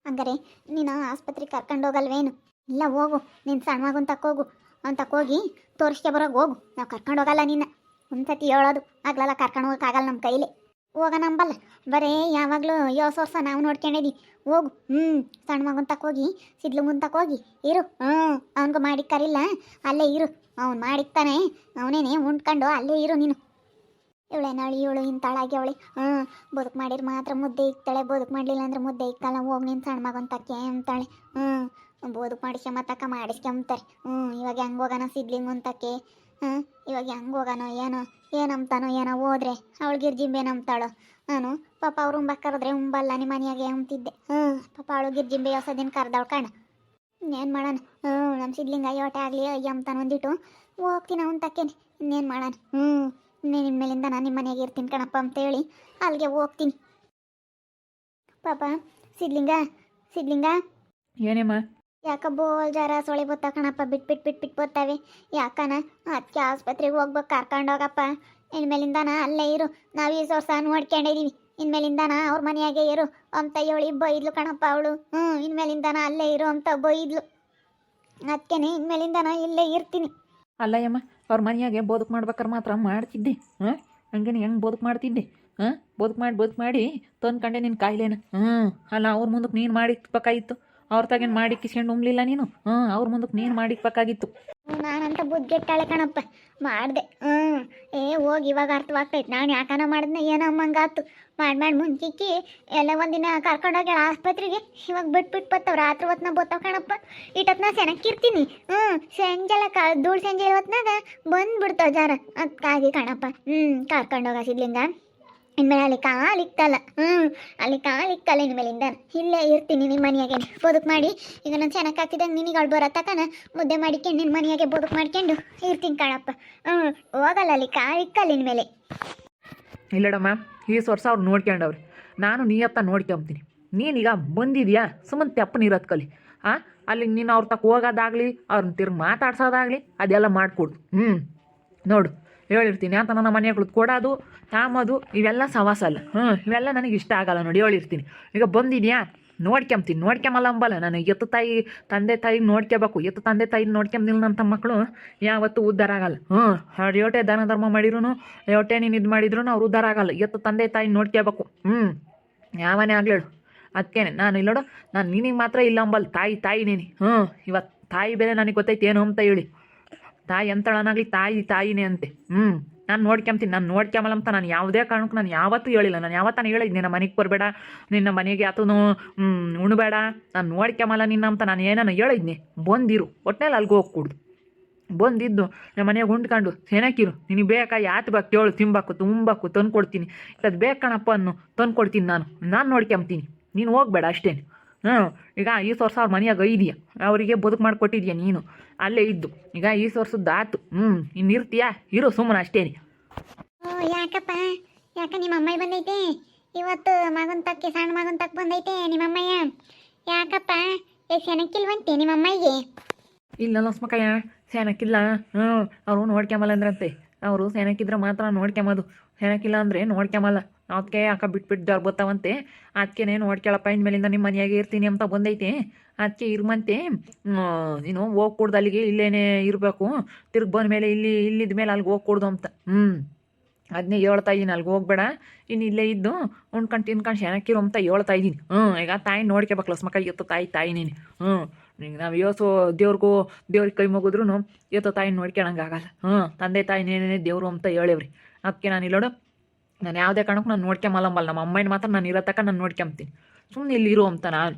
ಹಂಗಾರೆ ನೀನು ಆಸ್ಪತ್ರೆಗೆ ಕರ್ಕೊಂಡು ಹೋಗಲ್ವೇನು? ಇಲ್ಲ ಹೋಗು, ನೀನು ಸಣ್ಣ ಮಗನ ತಕ್ಕೋಗು, ಅವ್ನು ತಕ್ಕೋಗಿ ತೋರಿಸ್ಕೆ ಬರೋಗಿ ಹೋಗು. ನಾವು ಕರ್ಕೊಂಡು ಹೋಗಲ್ಲ ನಿನ್ನ. ಒಂದ್ಸತಿ ಹೇಳೋದು ಆಗ್ಲಲ್ಲ, ಕರ್ಕೊಂಡು ಹೋಗೋಕ್ಕಾಗಲ್ಲ ನಮ್ಮ ಕೈಲಿ. ಹೋಗ ನಂಬಲ್ಲ, ಬರೇ ಯಾವಾಗಲೂ ವರ್ಷ ನಾವು ನೋಡ್ಕೊಂಡಿದ್ದೀವಿ. ಹೋಗು. ಸಣ್ಣ ಮಗನ ತಕ್ಕೋಗಿ ಸಿದ್ಲು ಮುಂದೆ ತಕ್ಕೋಗಿ ಇರು. ಅವ್ನಿಗೂ ಮಾಡಿಕ್ಕರಿಲ್ಲ, ಅಲ್ಲೇ ಇರು. ಅವ್ನು ಮಾಡಿಕ್ತಾನೆ, ಅವನೇನೆ ಉಂಡ್ಕೊಂಡು ಅಲ್ಲೇ ಇರು ನೀನು. ಇವಳೇನಾಳು ಇವಳು ಇಂತಾಳಾಗಿ ಅವಳಿ. ಬದುಕು ಮಾಡಿದ್ರೆ ಮಾತ್ರ ಮುದ್ದೆ ಇಕ್ತಾಳೆ, ಬದುಕು ಮಾಡಲಿಲ್ಲ ಅಂದ್ರೆ ಮುದ್ದೆ ಇಕ್ಕಲ್ಲ. ಹೋಗಿ ನೀನು ಸಣ್ಣ ಮಗನ ತಕ್ಕೆ ಅಂತಾಳೆ. ಬದುಕು ಮಾಡಿಸ್ಕೊಂಬತ್ತಕ್ಕ ಮಾಡಿಸ್ಕೊಂಬತ್ತಾರೆ. ಇವಾಗ ಹೆಂಗೆ ಹೋಗೋಣ ಸಿದ್ಲಿಂಗ್ ಅಂತಕ್ಕೆ? ಇವಾಗ ಹೆಂಗೆ ಹೋಗೋಣ ಏನಂತಾನೋ ಏನೋ ಹೋದ್ರೆ ಅವಳಿಗೆ ಗಿರ್ಜಿಂಬೆ ನಂಬ್ತಾಳೋ. ನಾನು ಪಾಪ ಅವ್ರು ಕರೆದ್ರೆ ಉಂಬಲ್ಲ, ನಿಮ್ಮ ಮನೆಯಾಗೆ ಅಂತಿದ್ದೆ. ಪಾಪ ಅವಳು ಗಿರ್ಜಿಂಬೆ ಹೊಸದಿನ ಕರೆದವಳು ಕಾಣ. ಇನ್ನೇನು ಮಾಡೋಣ? ನಮ್ಮ ಸಿದ್ಲಿಂಗ ಯೋಟೆ ಆಗಲಿ ಅಯ್ಯ ಅಂತಾನೆ ಒಂದಿಟ್ಟು ಹೋಗ್ತೀನಿ ಅವ್ನು ತಕ್ಕೇನೆ. ಇನ್ನೇನು ಮಾಡೋಣ? ಇನ್ನೇನು ಇನ್ಮೇಲಿಂದ ನಾನು ನಿಮ್ಮ ಮನೆಯಾಗೆ ಇರ್ತೀನಿ ಕಣಪ್ಪ ಅಂತೇಳಿ ಅಲ್ಲಿಗೆ ಹೋಗ್ತೀನಿ. ಪಾಪ ಸಿದ್ಲಿಂಗ ಏನೇಮ್ಮ? ಯಾಕ ಬೋಲ್ ಜರ ಸೊಳೆ ಬತ್ತ ಕಣಪ್ಪ, ಬಿಟ್ಟು ಬರ್ತಾವೆ. ಯಾಕನ ಅದಕ್ಕೆ ಆಸ್ಪತ್ರೆಗೆ ಹೋಗ್ಬೇಕು, ಕರ್ಕೊಂಡೋಗಪ್ಪ. ಇನ್ಮೇಲಿಂದಾನ ಅಲ್ಲೇ ಇರು, ನಾವು ಈ ವರ್ಷ ನೋಡ್ಕೊಂಡಿದೀವಿ. ಇನ್ಮೇಲಿಂದಾನ ಅವ್ರ ಮನೆಯಾಗೆ ಇರು ಅಂತ ಹೇಳಿ ಬೈದ್ಲು ಕಣಪ್ಪ ಅವಳು. ಇನ್ಮೇಲಿಂದಾನ ಅಲ್ಲೇ ಇರು ಅಂತ ಬೈದ್ಲು. ಅದಕ್ಕೇನೆ ಇನ್ಮೇಲಿಂದಾನ ಇಲ್ಲೇ ಇರ್ತೀನಿ. ಅಲ್ಲಯ್ಯಮ್ಮ, ಅವ್ರ ಮನೆಯಾಗೆ ಬದುಕು ಮಾಡ್ಬೇಕಾರೆ ಮಾತ್ರ ಮಾಡ್ತಿದ್ದೆ. ಹಂಗೇನೆ ಹೆಂಗೆ ಬದುಕು ಮಾಡ್ತಿದ್ದೆ? ಬದುಕು ಮಾಡಿ ತಂದ್ಕೊಂಡೆ ನಿನ್ನ ಕಾಯಿಲೆನ. ಅಲ್ಲ ಅವ್ರ ಮುಂದಕ್ಕೆ ನೀನು ಮಾಡಿಕ್ಬೇಕಾಗಿತ್ತು. ಅವ್ರ ತಗೇನು ಮಾಡಿ ಕಿಸ್ಕೊಂಡು ಉಮ್ಲಿಲ್ಲ ನೀನು. ಅವ್ರ ಮುಂದಕ್ಕೆ ನೀನು ಮಾಡಿಕ್ಬೇಕಾಗಿತ್ತು. ನಾನಂತ ಬುದ್ಗೆಟ್ಟಾಳೆ ಕಣಪ್ಪ, ಮಾಡಿದೆ. ಹೋಗಿ ಇವಾಗ ಅರ್ಥವಾಗ್ತೈತೆ ನಾನು ಯಾಕನ ಮಾಡಿದ್ನ ಏನೋ ಅಮ್ಮಂಗಾತು. ಮಾಡಿ ಮುಂಚಿಕ್ಕಿ ಎಲ್ಲ ಒಂದಿನ ಕರ್ಕೊಂಡೋಗ್ಯಾಳ ಆಸ್ಪತ್ರೆಗೆ. ಇವಾಗ ಬಿಟ್ಬಿಟ್ಟು ಬತ್ತಾವ, ರಾತ್ರಿ ಹೊತ್ನ ಬತ್ತಾವ ಕಣಪ್ಪ. ಇಟ್ಟತ್ನ ಸೆನಕ್ಕಿರ್ತೀನಿ. ಸಂಜೆಲ್ಲ ಧೂಳು ಸಂಜೆ ಹೊತ್ನಾಗ ಬಂದ್ಬಿಡ್ತಾವ ಜರ. ಅದಕ್ಕಾಗಿ ಕಣಪ್ಪ ಕರ್ಕೊಂಡೋಗ ಸಿದ್ಲಿಂಗ. ಇನ್ಮೇಲೆ ಅಲ್ಲಿ ಕಾಲಿಕ್ಕಲ್ಲ. ಅಲ್ಲಿ ಕಾಲಿಕ್ಕಲ್ಲ ಇನ್ಮೇಲಿಂದ. ಇಲ್ಲೇ ಇರ್ತೀನಿ ನಿಮ್ಮ ಮನೆಯಾಗೆ ಬದುಕು ಮಾಡಿ. ಈಗ ನಾನು ಚೆನ್ನಾಗಾಗ್ತಿದ್ದಂಗೆ ನಿನಗೆ ಅವಳು ಬರೋ ತಕನ ಮುದ್ದೆ ಮಾಡಿಕೊಂಡು ನಿನ್ನ ಮನೆಯಾಗೆ ಬದುಕು ಮಾಡ್ಕೊಂಡು ಇರ್ತೀನಿ ಕಣಪ್ಪ. ಹೋಗಲ್ಲ, ಅಲ್ಲಿ ಕಾಲಿಕ್ಕಲ್ಲ ಇನ್ಮೇಲೆ. ಇಲ್ಲಡಮ್ಮ, ಈ ವರ್ಷ ಅವ್ರು ನೋಡ್ಕೊಂಡವ್ರಿ. ನಾನು ನೀಯತ್ತ ನೋಡ್ಕೊಂತೀನಿ. ನೀನೀಗ ಬಂದಿದ್ಯಾ ಸುಮ್ಮನೆ ತೆಪ್ಪನಿರೋದು ಕಲಿ. ಅಲ್ಲಿ ನೀನು ಅವ್ರ ತಕ್ಕ ಹೋಗೋದಾಗಲಿ ಅವ್ರನ್ನ ತಿರ್ಗಿ ಮಾತಾಡ್ಸೋದಾಗಲಿ ಅದೆಲ್ಲ ಮಾಡಿಕೊಡು. ನೋಡು ಹೇಳಿರ್ತೀನಿ ಅಂತ ನನ್ನ ಮನೆಗಳು ಕೊಡೋದು ತಾಮೋದು ಇವೆಲ್ಲ ಸವಾಸ ಅಲ್ಲ. ಇವೆಲ್ಲ ನನಗೆ ಇಷ್ಟ ಆಗಲ್ಲ ನೋಡಿ, ಹೇಳಿರ್ತೀನಿ. ಈಗ ಬಂದಿದ್ಯಾ ನೋಡ್ಕೊಂತೀನಿ. ನೋಡ್ಕೊಂಬಲ್ಲ ಅಂಬಲ್ಲ, ನಾನು ತಂದೆ ತಾಯಿ ನೋಡ್ಕೋಬೇಕು. ತಂದೆ ತಾಯಿ ನೋಡ್ಕೊಂಬಿಲ್ಲಂಥ ಮಕ್ಕಳು ಯಾವತ್ತೂ ಉದ್ಧಾರ ಆಗಲ್ಲ. ಅವ್ರು ಯೋಟೆ ದಾನ ಧರ್ಮ ಮಾಡಿದ್ರು, ಯೋಟೆ ನೀನು ಇದು ಮಾಡಿದ್ರು ಅವ್ರು ಉದ್ಧಾರ ಆಗಲ್ಲ. ತಂದೆ ತಾಯಿ ನೋಡ್ಕೋಬೇಕು. ಯಾವನೇ ಆಗ್ಲೇಳು. ಅದಕ್ಕೇನೆ ನಾನು ಇಲ್ಲೋಡು, ನಾನು ನಿನಗೆ ಮಾತ್ರ ಇಲ್ಲ ಅಂಬಲ್ಲ. ತಾಯಿ ನೀನು. ಇವತ್ತು ತಾಯಿ ಬೇರೆ ನನಗೆ ಗೊತ್ತೈತೆ ಏನು ಅಂತ ಹೇಳಿ. ತಾಯಿ ಅಂತಳನಾಗಲಿ ತಾಯಿನೇ ಅಂತೆ. ನಾನು ನೋಡ್ಕೊಂತೀನಿ. ನಾನು ನೋಡ್ಕೊಂಬಲ್ಲ ಅಂತ ನಾನು ಯಾವುದೇ ಕಾರಣಕ್ಕೂ ನಾನು ಯಾವತ್ತೂ ಹೇಳಿಲ್ಲ. ನಾನು ಯಾವತ್ತಾನು ಹೇಳಿದ್ದೆ ನಿನ್ನ ಮನೆಗೆ ಬರಬೇಡ, ನಿನ್ನ ಮನೆಗೆ ಆತನು ಉಣ್ಬೇಡ, ನಾನು ನೋಡ್ಕೊಂಬಲ್ಲ ನಿನ್ನ ಅಂತ ನಾನು ಏನಾನು ಹೇಳಿದ್ನಿ. ಬಂದಿರು, ಒಟ್ಟಿನಲ್ಲಿ ಅಲ್ಲಿಗೆ ಹೋಗ್ಕೊಡ್ದು. ಬಂದಿದ್ದು ನಮ್ಮ ಮನೆಗೆ ಉಂಡ್ಕೊಂಡು ಏನಕ್ಕಿರು, ನಿನಗೆ ಬೇಕಾ ಯಾತು ಬೇಕು ಕೇಳು, ತುಂಬಾಕು ತಂದು ಕೊಡ್ತೀನಿ. ಅದು ಬೇಕಣಪ್ಪ ಅನ್ನು ತಂದು ಕೊಡ್ತೀನಿ. ನಾನು ನೋಡ್ಕೊಂತೀನಿ, ನೀನು ಹೋಗ್ಬೇಡ ಅಷ್ಟೇನು. ಈಗ ಈ ವರ್ಷ ಅವ್ರ ಮನೆಯಾಗ ಇದೆಯಾ, ಅವರಿಗೆ ಬದುಕು ಮಾಡಿಕೊಟ್ಟಿದ್ಯಾ ನೀನು, ಅಲ್ಲೇ ಇದ್ದು. ಈಗ ಈ ವರ್ಷದ್ದು ಆತು. ಇನ್ನು ಇರ್ತೀಯಾ, ಇರು ಸುಮ್ಮನೆ ಅಷ್ಟೇನೆ. ಯಾಕಪ್ಪ, ಯಾಕ ನಿಮ್ಮ ಅಮ್ಮ ಬಂದೈತೆ ಇವತ್ತು? ಸಣ್ಣ ಮಗನ ತಕ್ಕ ಬಂದೈತೆ ನಿಮ್ಮಮ್ಮಯ್ಯ. ಯಾಕಪ್ಪ ಸೆನಕ್ಕಿಲ್ವಂತೆ ನಿಮ್ಮಮ್ಮಗೆ? ಇಲ್ಲ ಲಸ್ಮಕ್ಕಯ್ಯ, ಸೆನಕ್ಕಿಲ್ಲ. ಅವರು ನೋಡ್ಕೊಂಬಲ್ಲ ಅಂದ್ರಂತೆ. ಅವರು ಸೆನಕ್ಕಿದ್ರೆ ಮಾತ್ರ ನೋಡ್ಕೊಂಬೋದು, ಸೆನಕ್ಕಿಲ್ಲ ಅಂದರೆ ನೋಡ್ಕೊಂಬಲ್ಲ. ಅದಕ್ಕೆ ಅಕ್ಕ ಬಿಟ್ಬಿಟ್ಟು ಬರ್ತಾವಂತೆ. ಅದಕ್ಕೆ ನೋಡ್ಕೊಳಪ್ಪ, ಇನ್ಮೇಲಿಂದ ನಿಮ್ಮ ಮನೆಯಾಗೆ ಇರ್ತೀನಿ ಅಂತ ಬಂದೈತೆ. ಅದಕ್ಕೆ ಇರ್ಮಂತೆ. ನೀನು ಹೋಗ್ಕೊಡ್ದು ಅಲ್ಲಿಗೆ, ಇಲ್ಲೇನೇ ಇರಬೇಕು. ತಿರ್ಗಿ ಬಂದ ಮೇಲೆ ಇಲ್ಲಿದ್ದ ಮೇಲೆ ಅಲ್ಲಿಗೆ ಹೋಗ್ಕೊಡ್ದು ಅಂತ. ಅದನ್ನೇ ಹೇಳ್ತಾ ಇದ್ದೀನಿ, ಅಲ್ಲಿಗೆ ಹೋಗ್ಬೇಡ, ಇನ್ನು ಇಲ್ಲೇ ಇದ್ದು ಉಣ್ಕೊಂಡು ತಿನ್ಕೊಂಡು ಶೆನಕ್ಕಿರು ಅಂತ ಹೇಳ್ತಾ ಇದ್ದೀನಿ. ಈಗ ತಾಯಿ ನೋಡ್ಕೋಬೇಕು ಲಸ್ಮಕ್ಕ. ತಾಯಿ ನೀನು. ಈಗ ನಾವು ದೇವ್ರಿಗೆ ಕೈ ಮುಗಿದ್ರು ತಾಯಿ ನೋಡ್ಕೊಳಂಗಾಗಲ್ಲ. ತಂದೆ ತಾಯಿ ನೇನೇ ದೇವರು ಅಂತ ಹೇಳೇವ್ರಿ. ಅದಕ್ಕೆ ನಾನು ಇಲ್ಲೋಡು, ನಾನು ಯಾವುದೇ ಕಾರಣಕ್ಕೂ ನಾನು ನೋಡ್ಕೊಂಬಲ್ಲಂಬಲ್ಲ. ನಮ್ಮ ಅಮ್ಮನ ಮಾತ್ರ ನಾನು ಇರೋತಕ್ಕ ನಾನು ನೋಡ್ಕೊಂತೀನಿ. ಸುಮ್ಮನೆ ಇಲ್ಲಿ ಇರು ಅಂತ ನಾನು.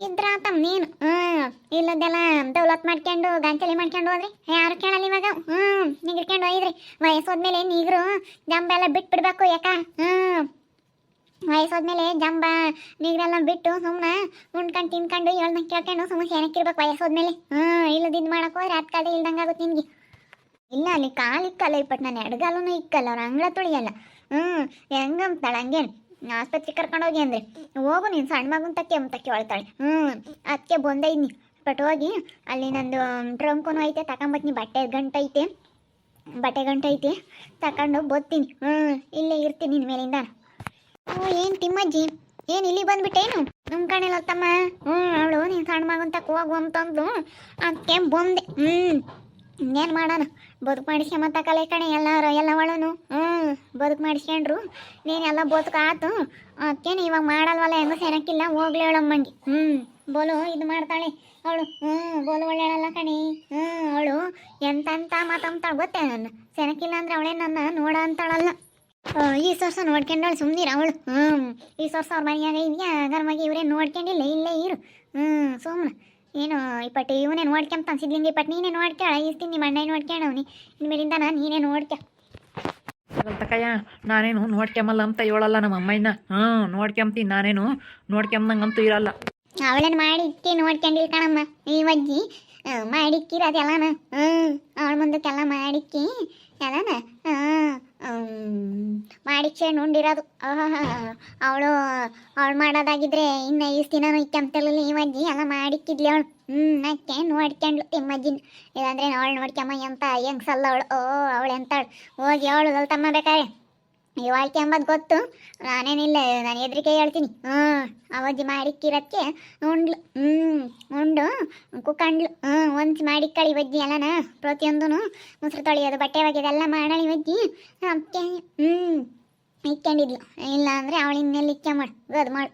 ಇದ್ರಾತಮ್ಮ ನೀನು. ಇಲ್ಲದೆಲ್ಲ ದೌಲತ್ ಮಾಡ್ಕೊಂಡು ಗಂಟಲಿ ಮಾಡ್ಕೊಂಡು ಹೋದ್ರಿ ಯಾರು ಕೇಳಲ್ಲ ಇವಾಗ. ನಿಗಿರ್ಕೊಂಡು ಹೋಗಿದ್ರಿ. ವಯಸ್ಸೋದ್ಮೇಲೆ ನೀಗರು ಜಂಬ ಎಲ್ಲ ಬಿಟ್ಬಿಡ್ಬೇಕು. ಯಾಕ ವಯಸ್ಸೋದ್ಮೇಲೆ ಜಂಬ ನೀಗರೆಲ್ಲ ಬಿಟ್ಟು ಸುಮ್ಮನೆ ಉಣ್ಕೊಂಡು ತಿನ್ಕೊಂಡು ಹೇಳ್ದಂಗೆ ಕೇಳ್ಕೊಂಡು ಸುಮ್ಮನೆ ಏನಕ್ಕಿರ್ಬೇಕು ವಯಸ್ಸೋದ್ಮೇಲೆ. ಇಲ್ಲದಿದ್ದು ಮಾಡಕ್ಕೆ ಹೋದ್ರೆ ಅದು ಕಡೆ ಇಲ್ದಂಗೆ ಆಗುತ್ತೆ ನಿನಗೆ. ಇಲ್ಲ ಅಲ್ಲಿ ಕಾಲು ಇಕ್ಕಲ್ಲ, ಇಪ್ಪಟ್ಟು ನಾನು ಎಡಗಾಲೂ ಇಕ್ಕಲ್ಲ, ಅವ್ರು ಅಂಗ್ಳ ತುಳಿಯಲ್ಲ. ಹೆಂಗಂತಾಳೆ ಹಂಗೇನು ಆಸ್ಪತ್ರೆಗೆ ಕರ್ಕೊಂಡೋಗಿ ಅಂದರೆ ಹೋಗು ನೀನು ಸಣ್ಣ ಮಗನ ತಕ್ಕೆ ಹೇಳ್ತಾಳೆ. ಅದಕ್ಕೆ ಬಂದೆ ಇದ್ನಿ. ಬಟ್ ಹೋಗಿ ಅಲ್ಲಿ ನಂದು ಟ್ರಂಕೂ ಐತೆ, ತಗೊಂಬತ್ತೀನಿ. ಬಟ್ಟೆ ಗಂಟೆ ಐತೆ ತಗೊಂಡು ಬರ್ತೀನಿ. ಇಲ್ಲೇ ಇರ್ತೀನಿ ಇನ್ಮೇಲಿಂದ. ಏನು ತಿಮ್ಮಜ್ಜಿ, ಏನು ಇಲ್ಲಿ ಬಂದ್ಬಿಟ್ಟೇನು? ನಮ್ಮ ಕಣಿಲತ್ತಮ್ಮ ಅವಳು ನೀನು ಸಣ್ಣ ಮಗಂತ ಹೋಗು ಅಂತಂದು ಅದಕ್ಕೆ ಬಂದೆ ಇನ್ನೇನು ಮಾಡೋಣ ಬದುಕು ಮಾಡಿಸ್ಕೊಂಬತ್ತ ಕಲೆ ಕಣೆ ಎಲ್ಲ ಒಳನು ಬದುಕು ಮಾಡಿಸ್ಕೊಂಡ್ರು ನೀನೆಲ್ಲ ಬದುಕು ಆತು ಅದಕ್ಕೇನು ಇವಾಗ ಮಾಡಲ್ವಲ್ಲ ಹೆಂಗೂ ಸೆನಕ್ಕಿಲ್ಲ ಹೋಗ್ಲಿ ಹೇಳಮ್ಮಂಗೆ ಬೋಲು ಇದು ಮಾಡ್ತಾಳೆ ಅವಳು ಬೋಲು ಒಳ್ಳೆಯಲ್ಲ ಕಣಿ ಅವಳು ಎಂತ ಮಾತಾಡ್ತಾಳೆ ಗೊತ್ತೇ ನನ್ನ ಸೆನಕ್ಕಿಲ್ಲ ಅಂದ್ರೆ ಅವಳೇ ನನ್ನ ನೋಡ ಅಂತಾಳಲ್ಲ ಈ ವರ್ಷ ನೋಡ್ಕೊಂಡವಳು ಸುಮ್ಮನಿರ ಅವಳು ಈ ವರ್ಷ ಅವ್ರ ಮನೆಯಾಗ ಇದೆಯಾ ಗರ್ಮಗೆ ಇವರೇ ನೋಡ್ಕೊಂಡಿಲ್ಲ ಇಲ್ಲೇ ಇರು ಸುಮ್ಮನೆ ಏನು ಇಪ್ಪಟ್ಟು ಇವನೇ ನೋಡ್ಕೊಂತ ಸಿದ್ಲಿಂಗ ಇಪ್ಪಟ್ಟು ನೀನೇ ನೋಡ್ಕ್ಯಾಳ ಈಸ್ತೀನಿ ನಿಮ್ಮ ಅಣ್ಣ ನೋಡ್ಕ್ಯಾಣವ್ನಿ ಇನ್ಮೇಲಿಂದ ನೀನೇ ನೋಡ್ಕ್ಯ ತಕ್ಕಯ್ಯ ನಾನೇನು ನೋಡ್ಕೊಂಬಲ್ಲ ಅಂತ ಹೇಳಲ್ಲ ನಮ್ಮ ಅಮ್ಮಯ್ಯನ ನೋಡ್ಕೊಂತೀನಿ ನಾನೇನು ನೋಡ್ಕೊಂಬಂಗಂತೂ ಇರಲ್ಲ ಅವಳನ್ನ ಮಾಡಿಕ್ಕಿ ನೋಡ್ಕೊಂಡಿಲ್ಲ ಕಣಮ್ಮ ಈ ಅಜ್ಜಿ ಮಾಡಿಕ್ಕಿರೋದೆಲ್ಲನ ಅವಳ ಮುಂದಕ್ಕೆಲ್ಲ ಮಾಡಿಕ್ಕಿ ಎಲ್ಲನ ಮಾಡಿಚ್ಚೆ ನುಂಡಿರೋದು ಅವಳು ಮಾಡೋದಾಗಿದ್ರೆ ಇನ್ನು ಇಷ್ಟು ದಿನ ಇಕ್ಕಂತಲ್ಲ ಈ ಅಜ್ಜಿ ಎಲ್ಲ ಮಾಡಿಕ್ಕಿದ್ಲಿ ಅವಳು ಅಕ್ಕೆ ನೋಡ್ಕೊಂಡ್ಲು ತಿಮ್ಮಜ್ಜಿನ ಇಲ್ಲಾಂದ್ರೆ ಅವಳು ನೋಡ್ಕೊಂಬ ಎಂತ ಹೆಂಗ್ಸಲ್ಲ ಅವಳು ಅವಳು ಎಂತಾಳು ಹೋಗಿ ಅವಳು ತಮ್ಮ ಬೇಕಾರೆ ಇವಾಳ್ಕೆ ಅಂಬದು ಗೊತ್ತು ನಾನೇನಿಲ್ಲ ನಾನು ಎದ್ರಿಕೆ ಹೇಳ್ತೀನಿ ಅವಜ್ಜಿ ಮಾಡಿಕ್ಕಿರಕ್ಕೆ ಉಂಡ್ಲು ಉಂಡು ಕುಕ್ಕಂಡ್ಲು ಒಂದ್ಸಿ ಮಾಡಿಕ್ಕಳಿ ವಜ್ಜಿ ಎಲ್ಲನ ಪ್ರತಿಯೊಂದೂ ಮೊಸರು ತೊಳೆಯೋದು ಬಟ್ಟೆ ಒಗೆಯೋದೆಲ್ಲ ಮಾಡಳಿ ವಜ್ಜಿ ಅದಕ್ಕೆ ಇಕ್ಕೊಂಡಿದ್ಲು ಇಲ್ಲ ಅಂದರೆ ಅವಳು ಇನ್ನೆಲ್ಲಿ ಇಕ್ಕೆ ಮಾಡು ಅದು ಮಾಡು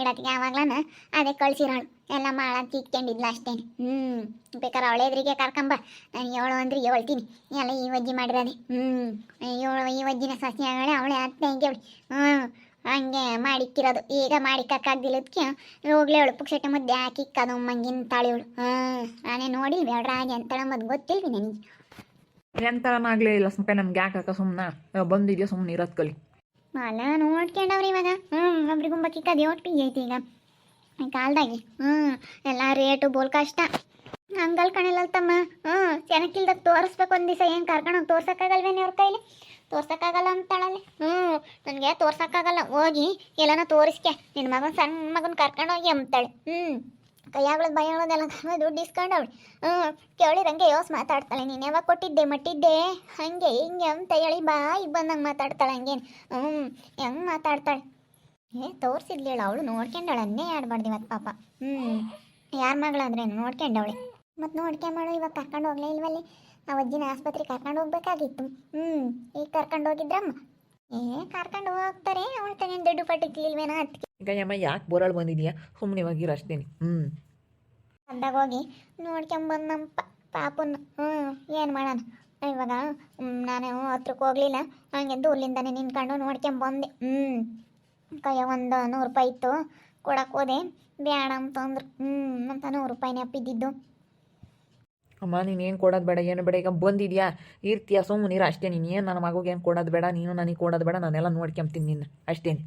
ಇಡತ್ತಿಗೆ ಯಾವಾಗ್ಲನ ಅದೇ ಕಳ್ಸಿರೋಳು ಎಲ್ಲ ಮಾಡಂತ ಇಕ್ಕೊಂಡಿದ್ಲು ಅಷ್ಟೇನೆ ಬೇಕಾದ್ರೆ ಅವಳ ಎದುರಿಗೆ ಕರ್ಕೊಂಬ ನಾನು ಏಳು ಅಂದ್ರೆ ಹೇಳ್ತೀನಿ ಎಲ್ಲ ಈ ವಜ್ಜಿ ಮಾಡಿರೋದೆ ಈ ವಜ್ಜಿನ ಸಸ್ಯಗಳೇ ಅವಳೆ ಅತ್ತೆ ಹಿಂಗೆ ಅವಳಿ ಹಂಗೆ ಮಾಡಿಕ್ಕಿರೋದು ಈಗ ಮಾಡಿಕ್ಕಾಗ್ದಿಲ್ಲದಕ್ಕೆ ಹೋಗ್ಲಿ ಅವಳು ಪುಕ್ಷಟೆ ಮುದ್ದೆ ಹಾಕಿ ಇಕ್ಕದು ಮಂಗಿನ ತಾಳಿವಳು ನಾನೇ ನೋಡಿ ಬೇಡ್ರ ಹಾಗೆ ಅಂತಳಂಬದು ಗೊತ್ತಿಲ್ವಿ ನನಗೆ ಎಂತನಾಗಲೇ ಇಲ್ಲ ಸುಮ್ಮನೆ ನಮ್ಗೆ ಯಾಕೆ ಸುಮ್ಮನೆ ಬಂದಿದೆಯಾ ಸುಮ್ಮನೆ ಇರೋದು ಕಲಿ ಅಲ್ಲ ನೋಡ್ಕೊಂಡವ್ರಿ ಇವಾಗ ಒಬ್ರಿಗುಂಬ ಕಿಕ್ಕದು ಒಟ್ಟು ಐತಿ ಈಗ ಕಾಲ್ದಾಗೆ ಎಲ್ಲ ರೇಟು ಬೋಲ್ ಕಷ್ಟ ಹಂಗಲ್ ಕಣಿಲ್ಲ ತಮ್ಮ ಚೆನ್ನಕ್ಕಿಲ್ದಾಗ ತೋರಿಸ್ಬೇಕು ಒಂದು ದಿವಸ ಏನು ಕರ್ಕೊಂಡೋಗಿ ತೋರ್ಸೋಕ್ಕಾಗಲ್ವೇನೆ ಅವ್ರ ಕೈಲಿ ತೋರ್ಸೋಕ್ಕಾಗಲ್ಲ ಅಂತಾಳಲ್ಲಿ ನನಗೆ ತೋರ್ಸೋಕ್ಕಾಗಲ್ಲ ಹೋಗಿ ಎಲ್ಲನ ತೋರಿಸ್ಕೆ ನಿನ್ನ ಮಗನ ಸಣ್ಣ ಮಗನ ಕರ್ಕೊಂಡೋಗಿ ಅಂತಾಳೆ ಕೈಯಾಗಳದ್ದು ಬೈಗಳದೆಲ್ಲ ದುಡ್ಡು ಇಸ್ಕೊಂಡವಳು ಕೇಳಿರಂಗೆ ಯೋಸ್ ಮಾತಾಡ್ತಾಳೆ ನೀನು ಯಾವಾಗ ಕೊಟ್ಟಿದ್ದೆ ಮಟ್ಟಿದ್ದೆ ಹಂಗೆ ಹಿಂಗೆ ಅಂತ ಹೇಳಿ ಬಾಯಿಗೆ ಬಂದಂಗೆ ಮಾತಾಡ್ತಾಳೆ ಹಂಗೇನು ಹೆಂಗೆ ಮಾತಾಡ್ತಾಳೆ ತೋರಿಸಿದ್ಲಿ ಹೇಳು ಅವಳು ನೋಡ್ಕೊಂಡವಳು ಅನ್ನೇ ಆಡ್ಬಾರ್ದು ಇವತ್ತು ಪಾಪ ಯಾರ ಮಗಳಾದ್ರೇನು ನೋಡ್ಕೊಂಡವಳೆ ಮತ್ತು ನೋಡ್ಕೊಂಬಳು ಇವಾಗ ಕರ್ಕೊಂಡು ಹೋಗ್ಲೇ ಇಲ್ವಲ್ಲಿ ಆ ಅಜ್ಜಿನ ಆಸ್ಪತ್ರೆಗೆ ಕರ್ಕೊಂಡು ಹೋಗ್ಬೇಕಾಗಿತ್ತು ಈಗ ಕರ್ಕೊಂಡು ಹೋಗಿದ್ರಮ್ಮ ಕರ್ಕೊಂಡು ಹೋಗ್ತಾರೆ ಅವಳು ತಗೊಂಡು ದುಡ್ಡು ಪಟ್ಟಿಕ್ಲಿಲ್ವೇನೋ ಅದಕ್ಕೆ ಈಗ ಅಮ್ಮ ಯಾಕೆ ಬೋರಾಳು ಬಂದಿದ್ಯಾ ಸುಮ್ಮನೆ ಇವಾಗಿರ ಅಷ್ಟೇನೆ ಅಂದಾಗ ಹೋಗಿ ನೋಡ್ಕೊಂಬಂದು ನಮ್ಮ ಪಾಪನ್ನು ಏನು ಮಾಡೋಣ ಇವಾಗ ನಾನು ಹತ್ರಕ್ಕೆ ಹೋಗ್ಲಿಲ್ಲ ಹಂಗೆ ದೂರ್ಲಿಂದಾನೆ ನಿನ್ಕೊಂಡು ನೋಡ್ಕೊಂಬಂದೆ ಕೈಯ ಒಂದು 100 ರೂಪಾಯಿ ಇತ್ತು ಕೊಡಕ್ಕೆ ಹೋದೆ ಬೇಡ ಅಂತಂದ್ರು ಅಂತ 100 ರೂಪಾಯಿನೇ ಅಪ್ಪಿದ್ದಿದ್ದು ಅಮ್ಮ ನೀನೇನು ಕೊಡೋದು ಬೇಡ ಏನು ಬೇಡ ಈಗ ಬಂದಿದ್ಯಾ ಇರ್ತೀಯ ಸುಮ್ಮನೆ ಇರ ಅಷ್ಟೇ ನೀನು ಏನು ನನ್ನ ಮಗುಗೆ ಏನು ಕೊಡೋದು ಬೇಡ ನೀನು ನನಗೆ ಕೊಡೋದು ಬೇಡ ನಾನೆಲ್ಲ ನೋಡ್ಕೊಂತೀನಿ ನಿನ್ನ ಅಷ್ಟೇನೆ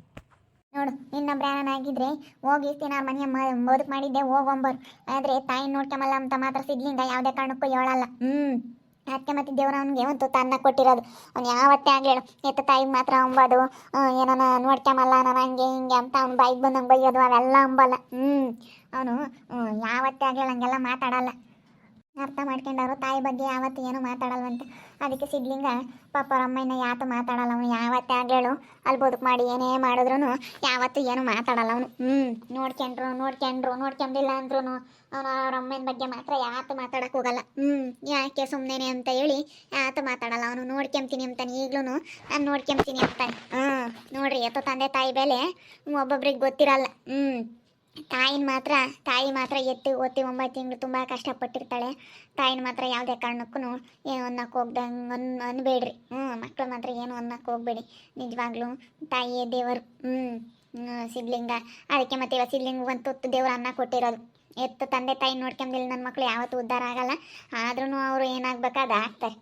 ನೋಡು ನಿನ್ನ ಬ್ರ್ಯಾನಾಗಿದ್ರೆ ಹೋಗಿ ನಾನು ಮನೆಯ ಬದುಕು ಮಾಡಿದ್ದೆ ಹೋಗೊಂಬರು ಆದರೆ ತಾಯಿ ನೋಡ್ಕೊಂಬಲ್ಲ ಅಂತ ಮಾತ್ರ ಸಿದ್ಲಿಂಗ ಯಾವುದೇ ಕಾರಣಕ್ಕೂ ಹೇಳಲ್ಲ ಅದಕ್ಕೆ ಮತ್ತೆ ದೇವ್ರ ಅವನಿಗೆ ಒಂದು ತನ್ನ ಕೊಟ್ಟಿರೋದು ಅವ್ನು ಯಾವತ್ತೇ ಆಗಲೇಳು ಎತ್ತ ತಾಯಿಗೆ ಮಾತ್ರ ಅಂಬೋದು ಏನಾನ ನೋಡ್ಕೊಂಬಲ್ಲ ನಾನು ಹಂಗೆ ಹಿಂಗೆ ಅಂತ ಅವ್ನು ಬಾಯಿಗೆ ಬಂದಂಗೆ ಬೈಯೋದು ಅವೆಲ್ಲ ಅಂಬಲ್ಲ ಅವನು ಯಾವತ್ತೇ ಆಗಲೇಳು ಹಂಗೆಲ್ಲ ಮಾತಾಡಲ್ಲ ಅರ್ಥ ಮಾಡ್ಕೊಂಡವರು ತಾಯಿ ಬಗ್ಗೆ ಯಾವತ್ತು ಏನೂ ಮಾತಾಡಲ್ವಂತೆ ಅದಕ್ಕೆ ಸಿದ್ಲಿಂಗ ಪಾಪ ಅವ್ರ ಅಮ್ಮನ ಯಾವತ್ತು ಮಾತಾಡಲ್ಲ ಅವನು ಯಾವತ್ತೇ ಆಗಲೇಳು ಅಲ್ಲಿ ಬದುಕು ಮಾಡಿ ಏನೇ ಮಾಡಿದ್ರು ಯಾವತ್ತು ಏನು ಮಾತಾಡಲ್ಲ ಅವನು ನೋಡ್ಕೊಂಡಿಲ್ಲ ಅಂದ್ರೂ ಅವನು ಅವ್ರ ಅಮ್ಮನ ಬಗ್ಗೆ ಮಾತ್ರ ಯಾವತ್ತು ಮಾತಾಡಕ್ಕೆ ಹೋಗಲ್ಲ ಯಾಕೆ ಸುಮ್ಮನೆ ಅಂತ ಹೇಳಿ ಯಾವತ್ತು ಮಾತಾಡಲ್ಲ ಅವನು ನೋಡ್ಕೊಂತೀನಿ ಅಂತಾನೆ ಈಗಲೂ ನಾನು ನೋಡ್ಕೊಂತೀನಿ ಅಂತಾನೆ ನೋಡ್ರಿ ಎತ್ತ ತಂದೆ ತಾಯಿ ಬೆಲೆ ಒಬ್ಬೊಬ್ರಿಗೆ ಗೊತ್ತಿರಲ್ಲ ತಾಯಿ ಮಾತ್ರ ಎತ್ತಿ ಓದ್ತಿ 9 ತಿಂಗಳು ತುಂಬ ಕಷ್ಟಪಟ್ಟಿರ್ತಾಳೆ ತಾಯಿನ ಮಾತ್ರ ಯಾವುದೇ ಕಾರಣಕ್ಕೂ ಏನು ಅನ್ನಕ್ಕೆ ಹೋಗ್ದಂಗೆ ಅನ್ಬೇಡ್ರಿ ಮಕ್ಕಳು ಮಾತ್ರ ಏನು ಅನ್ನಕ್ಕೆ ಹೋಗ್ಬೇಡಿ ನಿಜವಾಗ್ಲೂ ತಾಯಿಯೇ ದೇವರು ಸಿದ್ಲಿಂಗ ಅದಕ್ಕೆ ಮತ್ತೆ ಇವಾಗ ಸಿದ್ಲಿಂಗ ಒಂದು ತುತ್ತು ದೇವ್ರು ಅನ್ನ ಕೊಟ್ಟಿರೋದು ಎತ್ತು ತಂದೆ ತಾಯಿ ನೋಡ್ಕೊಂಬಿಲ್ಲ ನನ್ನ ಮಕ್ಕಳು ಯಾವತ್ತೂ ಉದ್ಧಾರ ಆಗಲ್ಲ ಆದ್ರೂ ಅವರು ಏನಾಗಬೇಕಾದ ಆಗ್ತಾರೆ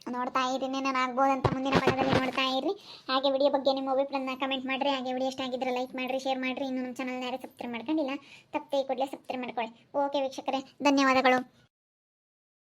ನೋಡ್ತಾ ಇರಿ ನಾನು ಆಗ್ಬೋದಂತ ಮುಂದಿನ ಭಾಗದಲ್ಲಿ ನೋಡ್ತಾ ಇರಿ ಹಾಗೆ ವಿಡಿಯೋ ಬಗ್ಗೆ ನಿಮ್ಮ ಅಭಿಪ್ರಾಯನ ಕಮೆಂಟ್ ಮಾಡಿರಿ ಹಾಗೆ ವಿಡಿಯೋ ಇಷ್ಟ ಆಗಿದ್ರೆ ಲೈಕ್ ಮಾಡಿರಿ ಶೇರ್ ಮಾಡಿರಿ ಇನ್ನು ನಮ್ಮ ಚಾನಲ್ನ ಯಾರು ಸಬ್ಸ್ಕ್ರೈಬ್ ಮಾಡ್ಕೊಂಡಿಲ್ಲ ತಪ್ಪೇ ಕೂಡಲೇ ಸಬ್ಸ್ಕ್ರೈಬ್ ಮಾಡ್ಕೊಳ್ಳಿ ಓಕೆ ವೀಕ್ಷಕರೇ ಧನ್ಯವಾದಗಳು